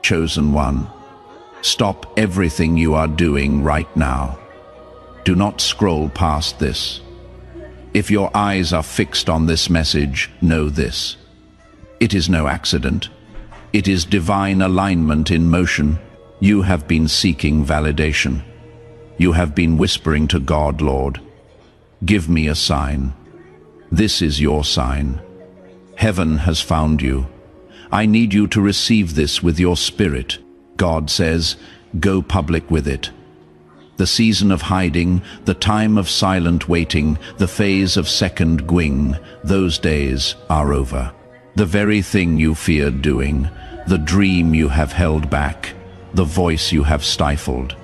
Chosen one, stop everything you are doing right now. Do not scroll past this. If your eyes are fixed on this message, know this. It is no accident. It is divine alignment in motion. You have been seeking validation. You have been whispering to God, Lord, give me a sign. This is your sign. Heaven has found you. I need you to receive this with your spirit. God says, go public with it. The season of hiding, the time of silent waiting, the phase of second gwing, those days are over. The very thing you feared doing, the dream you have held back, the voice you have stifled.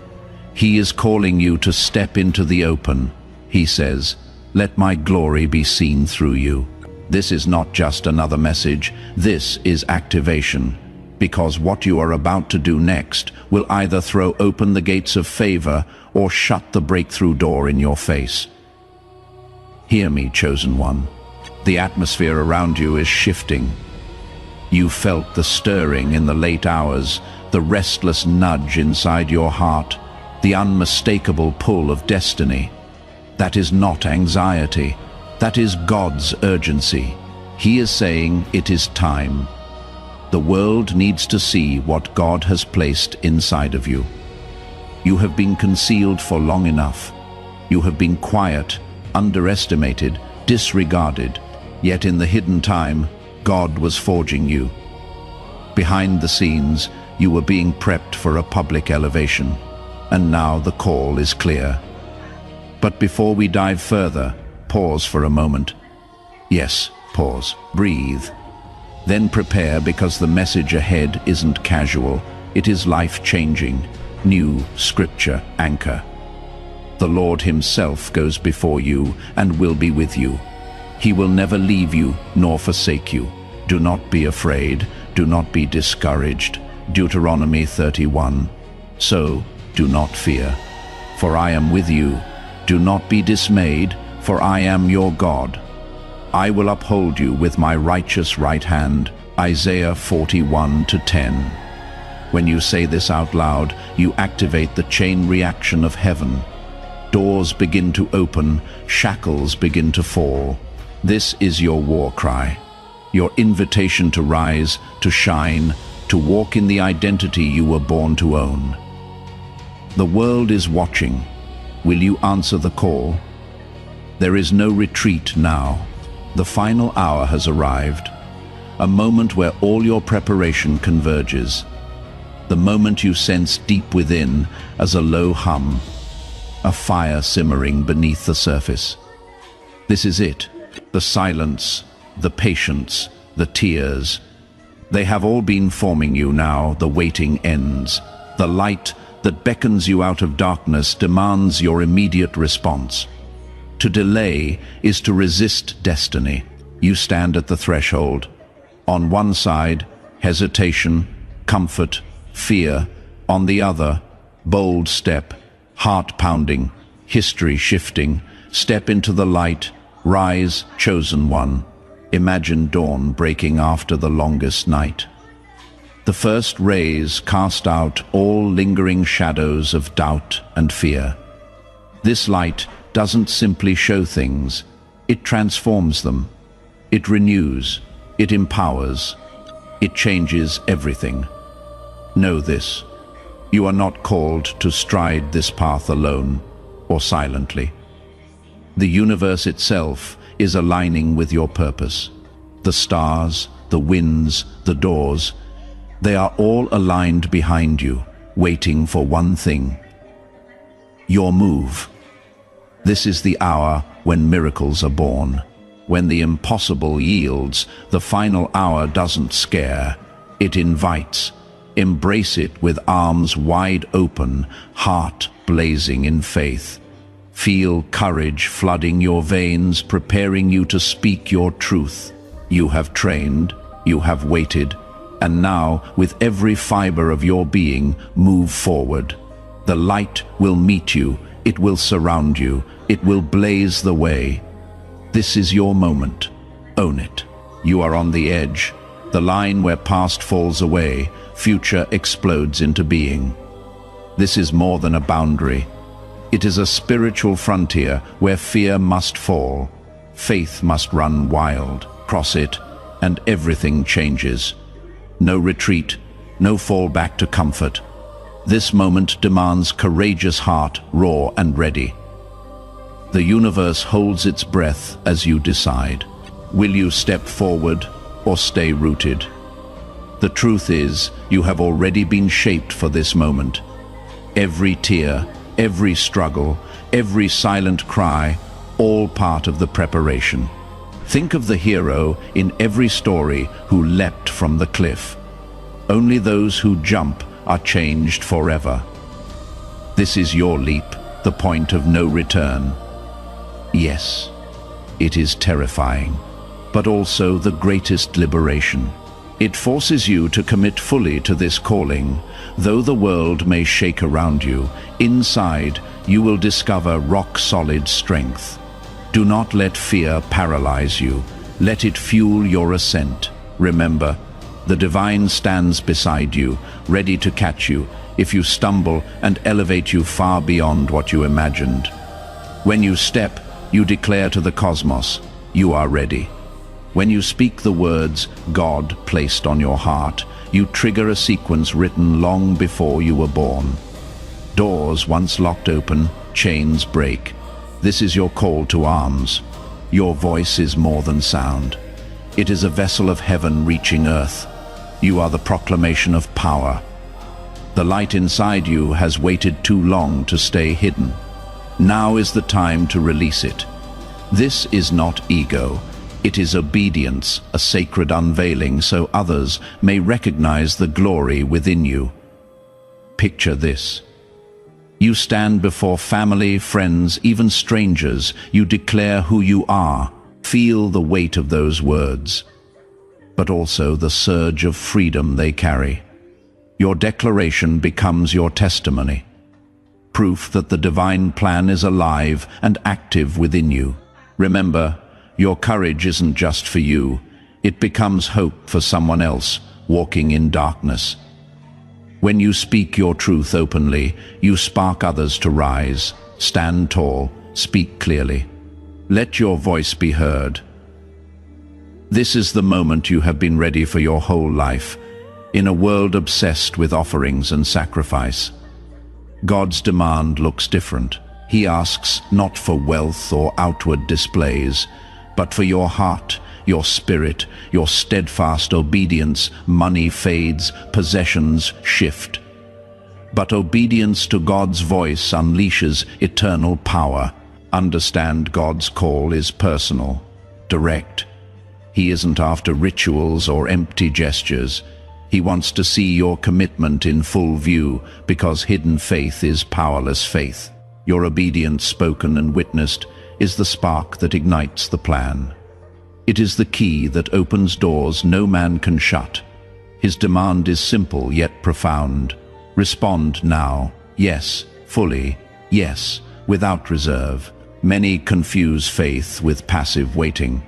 He is calling you to step into the open. He says, let my glory be seen through you. This is not just another message, this is activation, because what you are about to do next will either throw open the gates of favor or shut the breakthrough door in your face. Hear me, chosen one. The atmosphere around you is shifting. You felt the stirring in the late hours, the restless nudge inside your heart, the unmistakable pull of destiny. That is not anxiety. That is God's urgency. He is saying it is time. The world needs to see what God has placed inside of you. You have been concealed for long enough. You have been quiet, underestimated, disregarded. Yet in the hidden time, God was forging you. Behind the scenes, you were being prepped for a public elevation. And now the call is clear. But before we dive further, pause for a moment. Yes, pause. Breathe. Then prepare, because the message ahead isn't casual. It is life-changing. New scripture anchor. The Lord himself goes before you and will be with you. He will never leave you nor forsake you. Do not be afraid. Do not be discouraged. Deuteronomy 31. So, do not fear, for I am with you. Do not be dismayed, for I am your God. I will uphold you with my righteous right hand. Isaiah 41:10. When you say this out loud, you activate the chain reaction of heaven. Doors begin to open, shackles begin to fall. This is your war cry, your invitation to rise, to shine, to walk in the identity you were born to own. The world is watching. Will you answer the call? There is no retreat now. The final hour has arrived, a moment where all your preparation converges, the moment you sense deep within as a low hum, a fire simmering beneath the surface. This is it, the silence, the patience, the tears. They have all been forming you now. The waiting ends. The light that beckons you out of darkness demands your immediate response. To delay is to resist destiny. You stand at the threshold. On one side, hesitation, comfort, fear. On the other, bold step, heart pounding, history shifting. Step into the light, rise, chosen one. Imagine dawn breaking after the longest night. The first rays cast out all lingering shadows of doubt and fear. This light doesn't simply show things, it transforms them. It renews, it empowers, it changes everything. Know this, you are not called to stride this path alone or silently. The universe itself is aligning with your purpose. The stars, the winds, the doors, they are all aligned behind you, waiting for one thing: your move. This is the hour when miracles are born. When the impossible yields, the final hour doesn't scare, it invites. Embrace it with arms wide open, heart blazing in faith. Feel courage flooding your veins, preparing you to speak your truth. You have trained, you have waited, and now, with every fiber of your being, move forward. The light will meet you, it will surround you, it will blaze the way. This is your moment. Own it. You are on the edge, the line where past falls away, future explodes into being. This is more than a boundary. It is a spiritual frontier where fear must fall, faith must run wild. Cross it, and everything changes. No retreat, no fall back to comfort. This moment demands courageous heart, raw and ready. The universe holds its breath as you decide. Will you step forward or stay rooted? The truth is, you have already been shaped for this moment. Every tear, every struggle, every silent cry, all part of the preparation. Think of the hero in every story who leapt from the cliff. Only those who jump are changed forever. This is your leap, the point of no return. Yes, it is terrifying, but also the greatest liberation. It forces you to commit fully to this calling. Though the world may shake around you, inside you will discover rock-solid strength. Do not let fear paralyze you. Let it fuel your ascent. Remember, the divine stands beside you, ready to catch you if you stumble and elevate you far beyond what you imagined. When you step, you declare to the cosmos, you are ready. When you speak the words God placed on your heart, you trigger a sequence written long before you were born. Doors once locked open, chains break. This is your call to arms. Your voice is more than sound. It is a vessel of heaven reaching earth. You are the proclamation of power. The light inside you has waited too long to stay hidden. Now is the time to release it. This is not ego. It is obedience, a sacred unveiling so others may recognize the glory within you. Picture this. You stand before family, friends, even strangers. You declare who you are. Feel the weight of those words, but also the surge of freedom they carry. Your declaration becomes your testimony, proof that the divine plan is alive and active within you. Remember, your courage isn't just for you. It becomes hope for someone else walking in darkness. When you speak your truth openly, you spark others to rise. Stand tall, speak clearly. Let your voice be heard. This is the moment you have been ready for your whole life, in a world obsessed with offerings and sacrifice. God's demand looks different. He asks not for wealth or outward displays, but for your heart, your spirit, your steadfast obedience. Money fades, possessions shift. But obedience to God's voice unleashes eternal power. Understand, God's call is personal, direct. He isn't after rituals or empty gestures. He wants to see your commitment in full view, because hidden faith is powerless faith. Your obedience, spoken and witnessed, is the spark that ignites the plan. It is the key that opens doors no man can shut. His demand is simple yet profound. Respond now. Yes, fully. Yes, without reserve. Many confuse faith with passive waiting.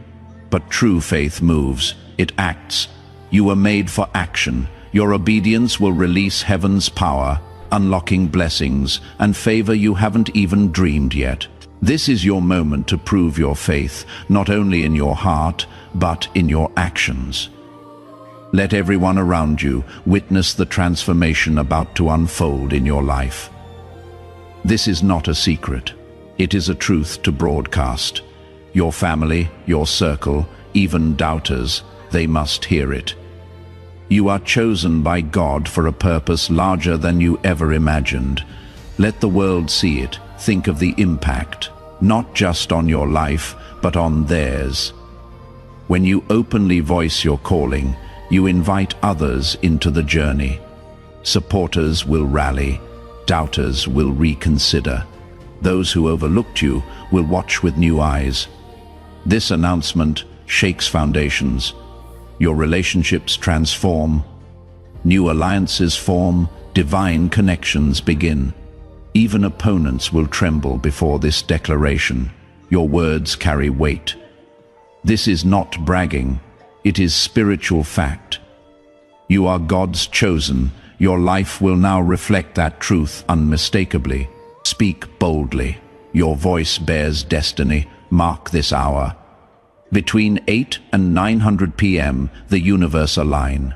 But true faith moves. It acts. You were made for action. Your obedience will release heaven's power, unlocking blessings and favor you haven't even dreamed yet. This is your moment to prove your faith, not only in your heart, but in your actions. Let everyone around you witness the transformation about to unfold in your life. This is not a secret. It is a truth to broadcast. Your family, your circle, even doubters, they must hear it. You are chosen by God for a purpose larger than you ever imagined. Let the world see it. Think of the impact, not just on your life, but on theirs. When you openly voice your calling, you invite others into the journey. Supporters will rally, doubters will reconsider. Those who overlooked you will watch with new eyes. This announcement shakes foundations. Your relationships transform. New alliances form. Divine connections begin. Even opponents will tremble before this declaration. Your words carry weight. This is not bragging. It is spiritual fact. You are God's chosen. Your life will now reflect that truth unmistakably. Speak boldly. Your voice bears destiny. Mark this hour. Between 8 and 900 p.m., the universe align.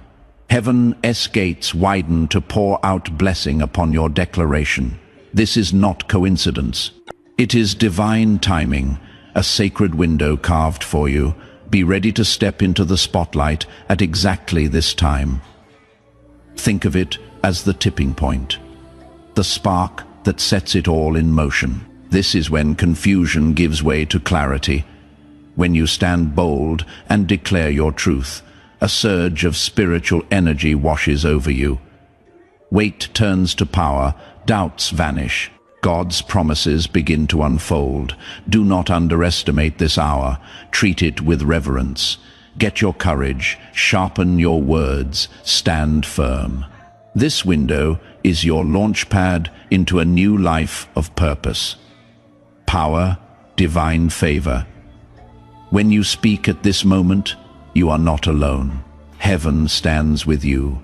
Heaven's gates widen to pour out blessing upon your declaration. This is not coincidence. It is divine timing, a sacred window carved for you. Be ready to step into the spotlight at exactly this time. Think of it as the tipping point, the spark that sets it all in motion. This is when confusion gives way to clarity. When you stand bold and declare your truth, a surge of spiritual energy washes over you. Weight turns to power, doubts vanish. God's promises begin to unfold. Do not underestimate this hour. Treat it with reverence. Get your courage, sharpen your words, stand firm. This window is your launch pad into a new life of purpose. Power, divine favor. When you speak at this moment, you are not alone. Heaven stands with you.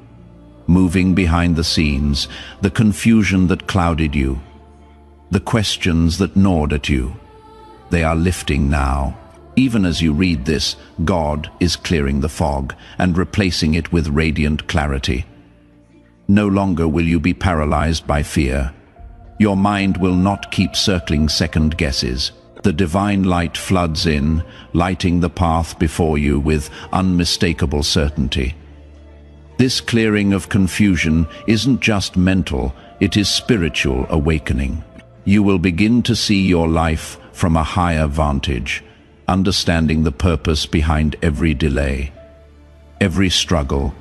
Moving behind the scenes, the confusion that clouded you, the questions that gnawed at you, they are lifting now. Even as you read this, God is clearing the fog and replacing it with radiant clarity. No longer will you be paralyzed by fear. Your mind will not keep circling second guesses. The divine light floods in, lighting the path before you with unmistakable certainty. This clearing of confusion isn't just mental, it is spiritual awakening. You will begin to see your life from a higher vantage, understanding the purpose behind every delay, every struggle,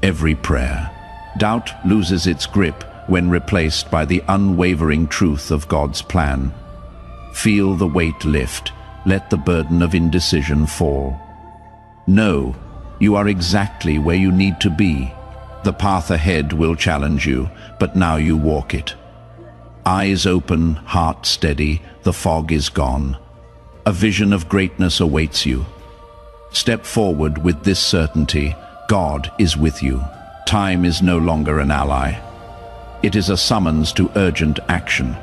every prayer. Doubt loses its grip when replaced by the unwavering truth of God's plan. Feel the weight lift. Let the burden of indecision fall. Know you are exactly where you need to be. The path ahead will challenge you, but now you walk it. Eyes open, heart steady, the fog is gone. A vision of greatness awaits you. Step forward with this certainty: God is with you. Time is no longer an ally. It is a summons to urgent action.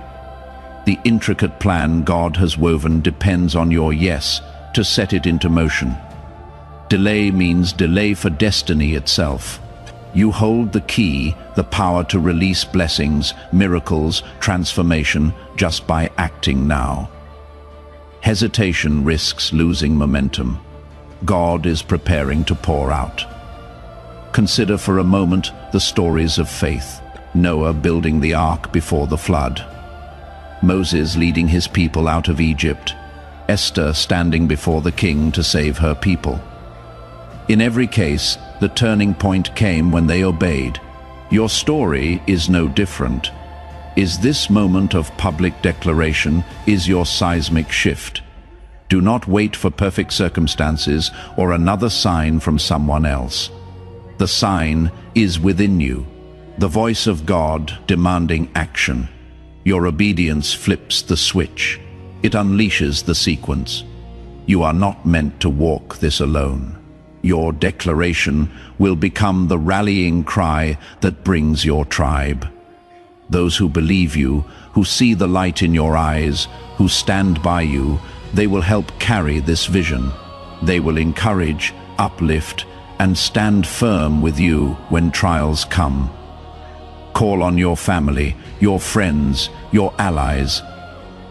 The intricate plan God has woven depends on your yes to set it into motion. Delay means delay for destiny itself. You hold the key, the power to release blessings, miracles, transformation, just by acting now. Hesitation risks losing momentum. God is preparing to pour out. Consider for a moment the stories of faith. Noah building the ark before the flood. Moses leading his people out of Egypt. Esther standing before the king to save her people. In every case, the turning point came when they obeyed. Your story is no different. Is this moment of public declaration is your seismic shift. Do not wait for perfect circumstances or another sign from someone else. The sign is within you, the voice of God demanding action. Your obedience flips the switch. It unleashes the sequence. You are not meant to walk this alone. Your declaration will become the rallying cry that brings your tribe. Those who believe you, who see the light in your eyes, who stand by you, they will help carry this vision. They will encourage, uplift, and stand firm with you when trials come. Call on your family, your friends, your allies.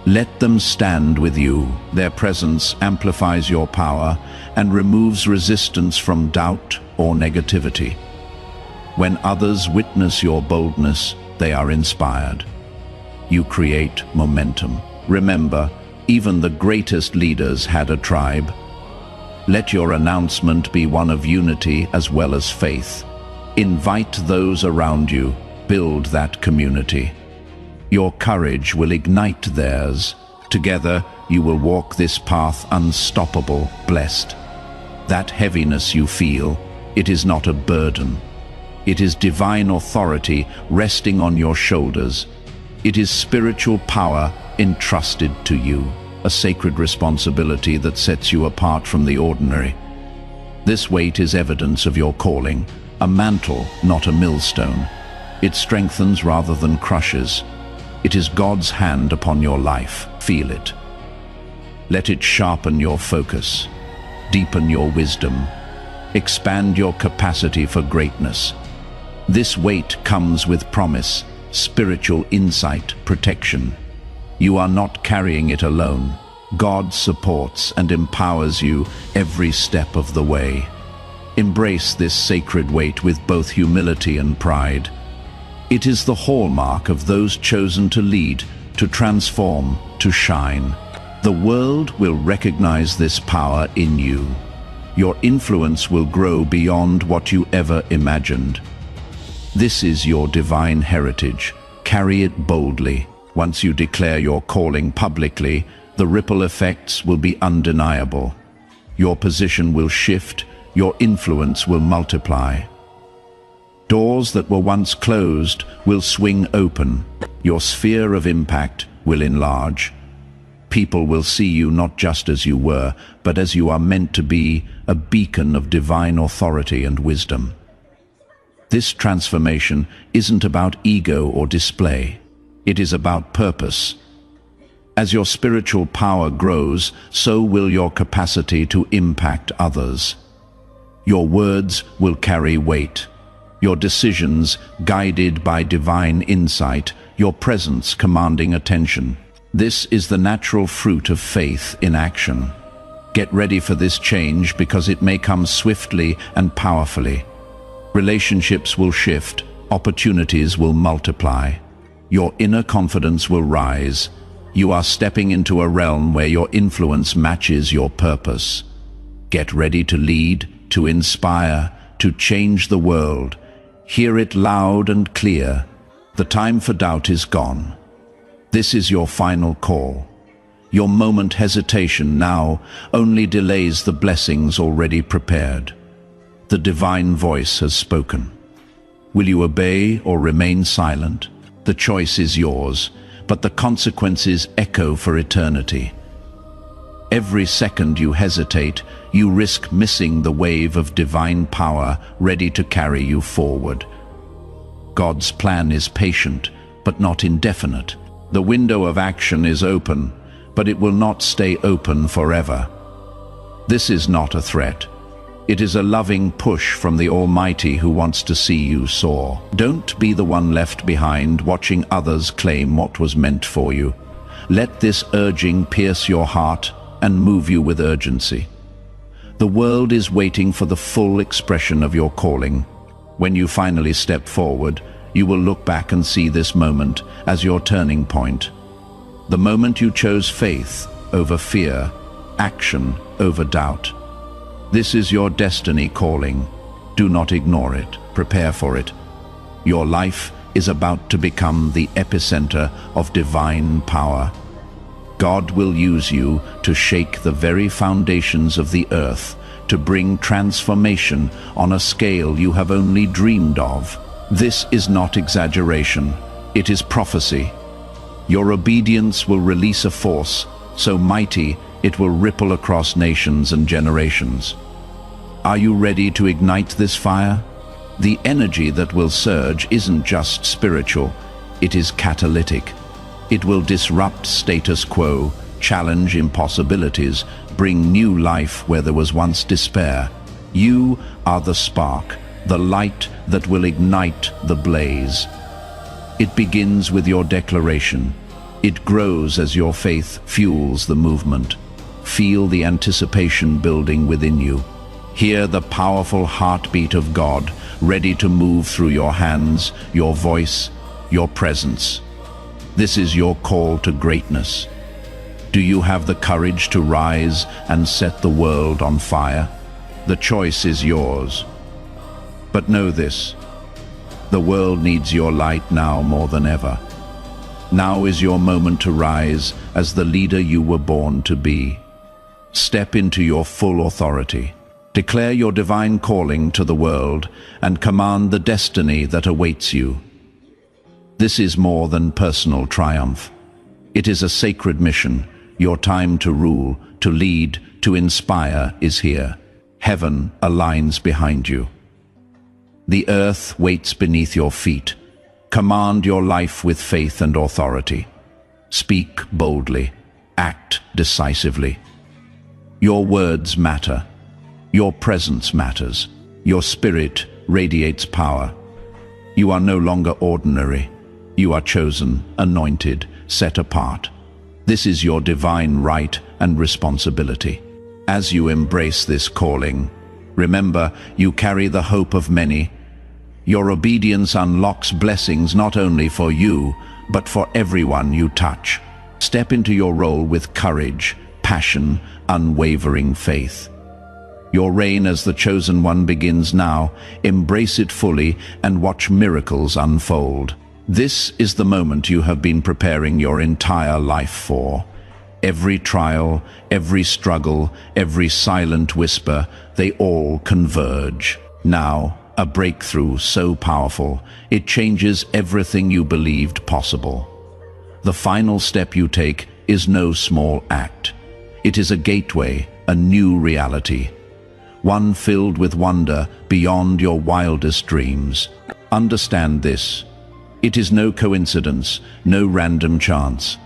Let them stand with you. Their presence amplifies your power and removes resistance from doubt or negativity. When others witness your boldness, they are inspired. You create momentum. Remember, even the greatest leaders had a tribe. Let your announcement be one of unity as well as faith. Invite those around you. Build that community. Your courage will ignite theirs. Together, you will walk this path unstoppable, blessed. That heaviness you feel, it is not a burden. It is divine authority resting on your shoulders. It is spiritual power entrusted to you, a sacred responsibility that sets you apart from the ordinary. This weight is evidence of your calling, a mantle, not a millstone. It strengthens rather than crushes. It is God's hand upon your life. Feel it. Let it sharpen your focus, deepen your wisdom, expand your capacity for greatness. This weight comes with promise, spiritual insight, protection. You are not carrying it alone. God supports and empowers you every step of the way. Embrace this sacred weight with both humility and pride. It is the hallmark of those chosen to lead, to transform, to shine. The world will recognize this power in you. Your influence will grow beyond what you ever imagined. This is your divine heritage. Carry it boldly. Once you declare your calling publicly, the ripple effects will be undeniable. Your position will shift, your influence will multiply. Doors that were once closed will swing open. Your sphere of impact will enlarge. People will see you not just as you were, but as you are meant to be, a beacon of divine authority and wisdom. This transformation isn't about ego or display. It is about purpose. As your spiritual power grows, so will your capacity to impact others. Your words will carry weight. Your decisions guided by divine insight, your presence commanding attention. This is the natural fruit of faith in action. Get ready for this change because it may come swiftly and powerfully. Relationships will shift, opportunities will multiply. Your inner confidence will rise. You are stepping into a realm where your influence matches your purpose. Get ready to lead, to inspire, to change the world. Hear it loud and clear. The time for doubt is gone. This is your final call. Your moment hesitation now only delays the blessings already prepared. The divine voice has spoken. Will you obey or remain silent? The choice is yours, but the consequences echo for eternity. Every second you hesitate, you risk missing the wave of divine power ready to carry you forward. God's plan is patient, but not indefinite. The window of action is open, but it will not stay open forever. This is not a threat. It is a loving push from the Almighty who wants to see you soar. Don't be the one left behind, watching others claim what was meant for you. Let this urging pierce your heart and move you with urgency. The world is waiting for the full expression of your calling. When you finally step forward, you will look back and see this moment as your turning point. The moment you chose faith over fear, action over doubt. This is your destiny calling. Do not ignore it. Prepare for it. Your life is about to become the epicenter of divine power. God will use you to shake the very foundations of the earth, to bring transformation on a scale you have only dreamed of. This is not exaggeration. It is prophecy. Your obedience will release a force so mighty it will ripple across nations and generations. Are you ready to ignite this fire? The energy that will surge isn't just spiritual, it is catalytic. It will disrupt status quo, challenge impossibilities, bring new life where there was once despair. You are the spark, the light that will ignite the blaze. It begins with your declaration. It grows as your faith fuels the movement. Feel the anticipation building within you. Hear the powerful heartbeat of God, ready to move through your hands, your voice, your presence. This is your call to greatness. Do you have the courage to rise and set the world on fire? The choice is yours. But know this, the world needs your light now more than ever. Now is your moment to rise as the leader you were born to be. Step into your full authority. Declare your divine calling to the world and command the destiny that awaits you. This is more than personal triumph. It is a sacred mission. Your time to rule, to lead, to inspire is here. Heaven aligns behind you. The earth waits beneath your feet. Command your life with faith and authority. Speak boldly. Act decisively. Your words matter. Your presence matters. Your spirit radiates power. You are no longer ordinary. You are chosen, anointed, set apart. This is your divine right and responsibility. As you embrace this calling, remember, you carry the hope of many. Your obedience unlocks blessings not only for you, but for everyone you touch. Step into your role with courage, passion, unwavering faith. Your reign as the chosen one begins now. Embrace it fully and watch miracles unfold. This is the moment you have been preparing your entire life for. Every trial, every struggle, every silent whisper, they all converge. Now, a breakthrough so powerful, it changes everything you believed possible. The final step you take is no small act. It is a gateway, a new reality. One filled with wonder beyond your wildest dreams. Understand this. It is no coincidence, no random chance.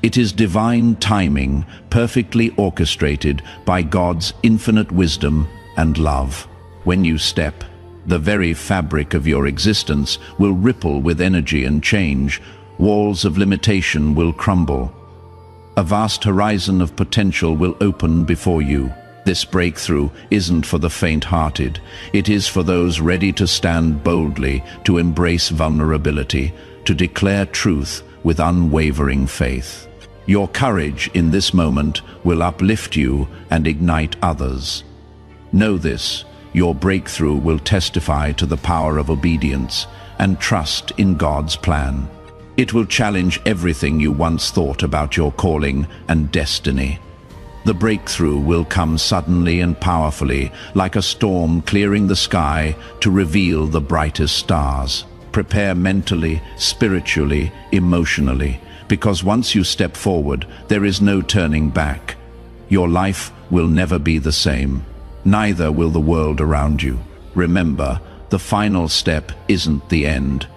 It is divine timing, perfectly orchestrated by God's infinite wisdom and love. When you step, the very fabric of your existence will ripple with energy and change. Walls of limitation will crumble. A vast horizon of potential will open before you. This breakthrough isn't for the faint-hearted. It is for those ready to stand boldly, to embrace vulnerability, to declare truth with unwavering faith. Your courage in this moment will uplift you and ignite others. Know this, your breakthrough will testify to the power of obedience and trust in God's plan. It will challenge everything you once thought about your calling and destiny. The breakthrough will come suddenly and powerfully, like a storm clearing the sky to reveal the brightest stars. Prepare mentally, spiritually, emotionally, because once you step forward, there is no turning back. Your life will never be the same. Neither will the world around you. Remember, the final step isn't the end.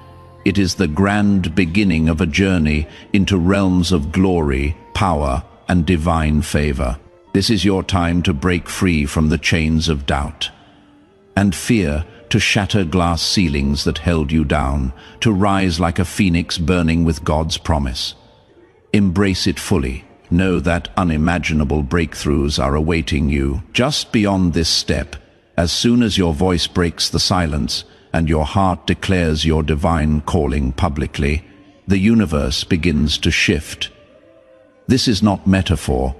It is the grand beginning of a journey into realms of glory, power, and divine favor. This is your time to break free from the chains of doubt and fear, to shatter glass ceilings that held you down, to rise like a phoenix burning with God's promise. Embrace it fully. Know that unimaginable breakthroughs are awaiting you. Just beyond this step, as soon as your voice breaks the silence and your heart declares your divine calling publicly, the universe begins to shift. This is not metaphor,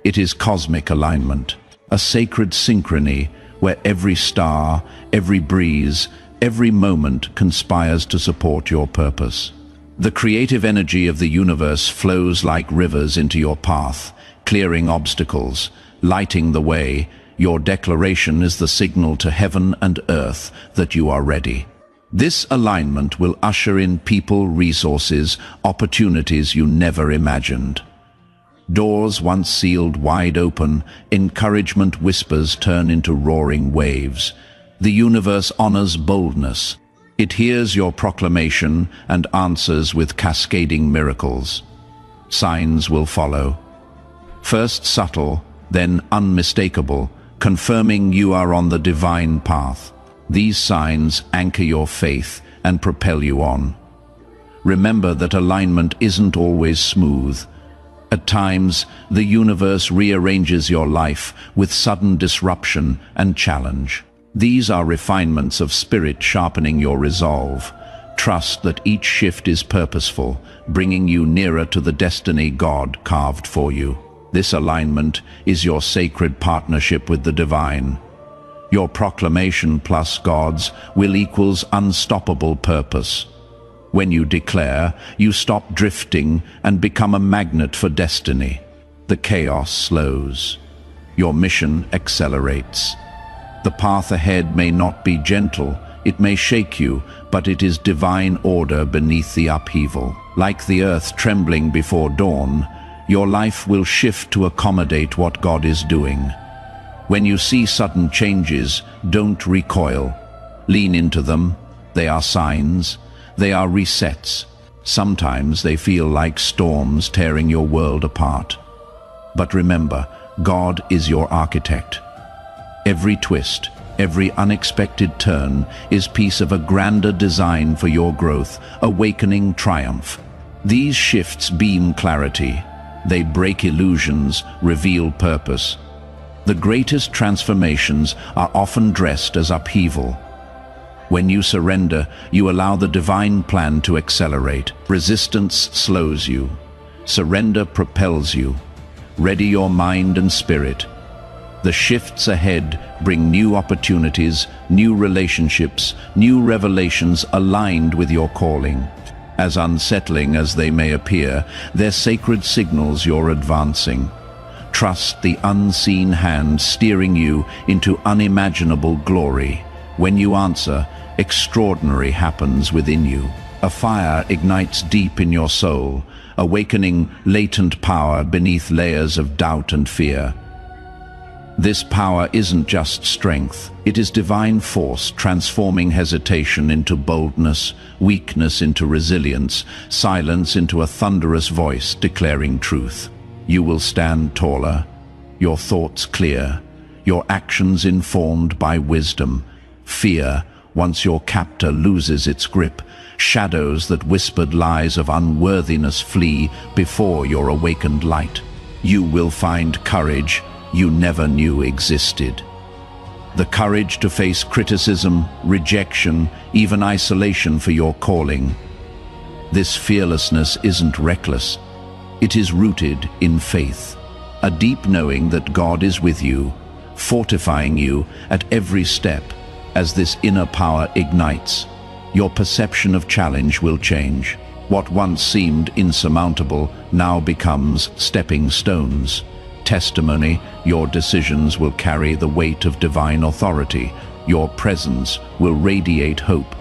it is cosmic alignment, a sacred synchrony where every star, every breeze, every moment conspires to support your purpose. The creative energy of the universe flows like rivers into your path, clearing obstacles, lighting the way. Your declaration is the signal to heaven and earth that you are ready. This alignment will usher in people, resources, opportunities you never imagined. Doors once sealed wide open, encouragement whispers turn into roaring waves. The universe honors boldness. It hears your proclamation and answers with cascading miracles. Signs will follow. First subtle, then unmistakable, confirming you are on the divine path. These signs anchor your faith and propel you on. Remember that alignment isn't always smooth. At times, the universe rearranges your life with sudden disruption and challenge. These are refinements of spirit sharpening your resolve. Trust that each shift is purposeful, bringing you nearer to the destiny God carved for you. This alignment is your sacred partnership with the divine. Your proclamation plus God's will equals unstoppable purpose. When you declare, you stop drifting and become a magnet for destiny. The chaos slows. Your mission accelerates. The path ahead may not be gentle, it may shake you, but it is divine order beneath the upheaval. Like the earth trembling before dawn, your life will shift to accommodate what God is doing. When you see sudden changes, don't recoil. Lean into them. They are signs. They are resets. Sometimes they feel like storms tearing your world apart. But remember, God is your architect. Every twist, every unexpected turn is piece of a grander design for your growth, awakening triumph. These shifts beam clarity. They break illusions, reveal purpose. The greatest transformations are often dressed as upheaval. When you surrender, you allow the divine plan to accelerate. Resistance slows you. Surrender propels you. Ready your mind and spirit. The shifts ahead bring new opportunities, new relationships, new revelations aligned with your calling. As unsettling as they may appear, they're sacred signals you're advancing. Trust the unseen hand steering you into unimaginable glory. When you answer, extraordinary happens within you. A fire ignites deep in your soul, awakening latent power beneath layers of doubt and fear. This power isn't just strength, it is divine force transforming hesitation into boldness, weakness into resilience, silence into a thunderous voice declaring truth. You will stand taller, your thoughts clear, your actions informed by wisdom. Fear, once your captor loses its grip, shadows that whispered lies of unworthiness flee before your awakened light. You will find courage you never knew existed. The courage to face criticism, rejection, even isolation for your calling. This fearlessness isn't reckless. It is rooted in faith, a deep knowing that God is with you, fortifying you at every step. As this inner power ignites, your perception of challenge will change. What once seemed insurmountable now becomes stepping stones. Testimony, your decisions will carry the weight of divine authority. Your presence will radiate hope.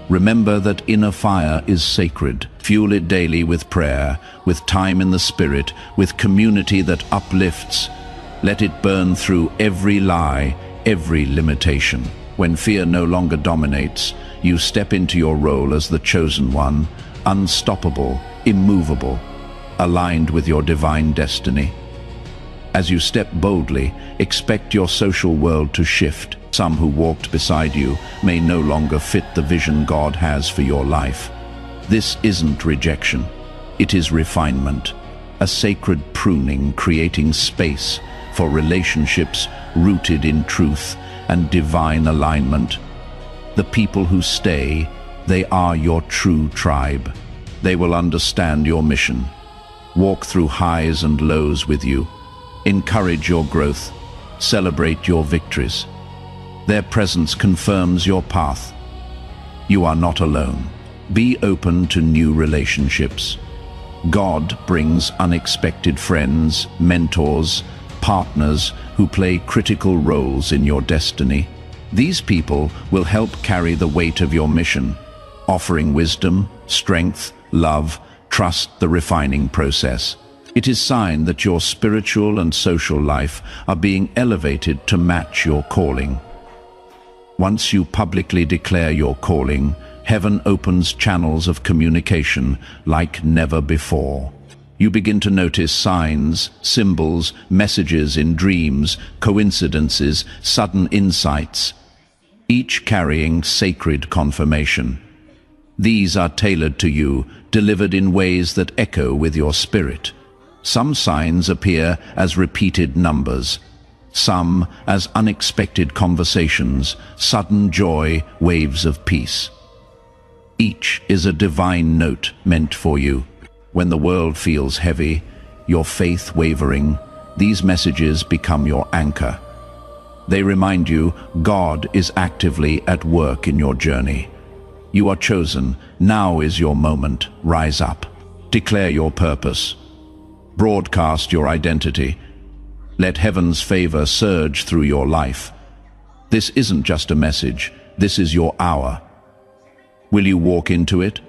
Remember that inner fire is sacred. Fuel it daily with prayer, with time in the Spirit, with community that uplifts. Let it burn through every lie, every limitation. When fear no longer dominates, you step into your role as the chosen one, unstoppable, immovable, aligned with your divine destiny. As you step boldly, expect your social world to shift. Some who walked beside you may no longer fit the vision God has for your life. This isn't rejection. It is refinement, a sacred pruning creating space for relationships rooted in truth and divine alignment. The people who stay, they are your true tribe. They will understand your mission, walk through highs and lows with you, encourage your growth, celebrate your victories. Their presence confirms your path. You are not alone. Be open to new relationships. God brings unexpected friends, mentors, partners who play critical roles in your destiny. These people will help carry the weight of your mission, offering wisdom, strength, love, trust the refining process. It is a sign that your spiritual and social life are being elevated to match your calling. Once you publicly declare your calling, heaven opens channels of communication like never before. You begin to notice signs, symbols, messages in dreams, coincidences, sudden insights, each carrying sacred confirmation. These are tailored to you, delivered in ways that echo with your spirit. Some signs appear as repeated numbers, some as unexpected conversations, sudden joy, waves of peace. Each is a divine note meant for you. When the world feels heavy, your faith wavering, these messages become your anchor. They remind you God is actively at work in your journey. You are chosen. Now is your moment. Rise up. Declare your purpose. Broadcast your identity. Let heaven's favor surge through your life. This isn't just a message. This is your hour. Will you walk into it?